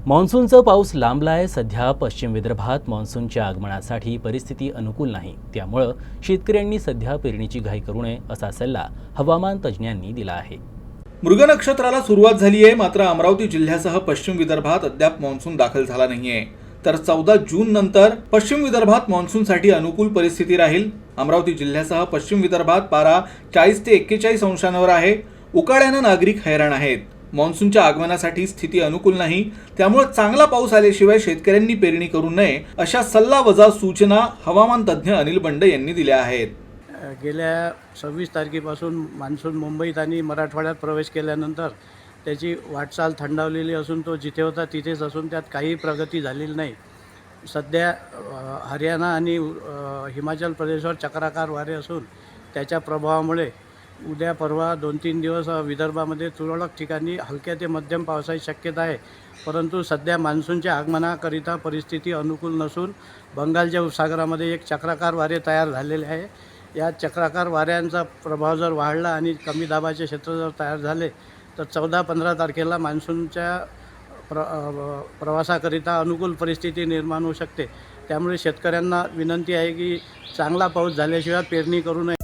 मान्सूनचा पाऊस लांबलाय. सध्या पश्चिम विदर्भात मान्सूनच्या आगमनासाठी परिस्थिती अनुकूल नाही. त्यामुळे शेतकऱ्यांनी सध्या पेरणीची घाई करू नये असा सल्ला हवामान तज्ज्ञांनी दिला आहे. मृग नक्षत्राला सुरुवात झाली आहे, मात्र अमरावती जिल्ह्यासह पश्चिम विदर्भात अद्याप मान्सून दाखल झाला नाहीये. तर 14 जून नंतर पश्चिम विदर्भात मान्सूनसाठी अनुकूल परिस्थिती राहील. अमरावती जिल्ह्यासह पश्चिम विदर्भात पारा 40 ते 41 अंशांवर आहे. उकाड्यानं नागरिक हैराण आहेत. मान्सूनच्या आगमनासाठी स्थिती अनुकूल नाही, त्यामुळे चांगला पाऊस आल्याशिवाय शेतकऱ्यांनी पेरणी करू नये अशा सल्लावजा सूचना हवामान तज्ज्ञ अनिल बंड यांनी दिल्या आहेत. गेल्या 26 तारखेपासून मान्सून मुंबईत आणि मराठवाड्यात प्रवेश केल्यानंतर त्याची वाटचाल थंडावलेली असून तो जिथे होता तिथेच असून त्यात काही प्रगती झालेली नाही. सध्या हरियाणा आणि हिमाचल प्रदेशवर चक्राकार वारे असून त्याच्या प्रभावामुळे उद्या परवा 2-3 दिवस विदर्भामध्ये तुरळक ठिकाणी हलक्या ते मध्यम पावसाची शक्यता आहे. परंतु सध्या मान्सूनच्या आगमनाकरिता परिस्थिती अनुकूल नसून बंगालच्या उपसागरामध्ये एक चक्राकार वारे तयार झालेले आहे. या चक्राकार वाऱ्यांचा प्रभाव जर वाढला आणि कमी दाबाचे क्षेत्र जर तयार झाले तर 14-15 तारखेला मान्सूनच्या प्रवासाकरिता अनुकूल परिस्थिती निर्माण होऊ शकते. त्यामुळे शेतकऱ्यांना विनंती आहे की चांगला पाऊस झाल्याशिवाय पेरणी करू नये.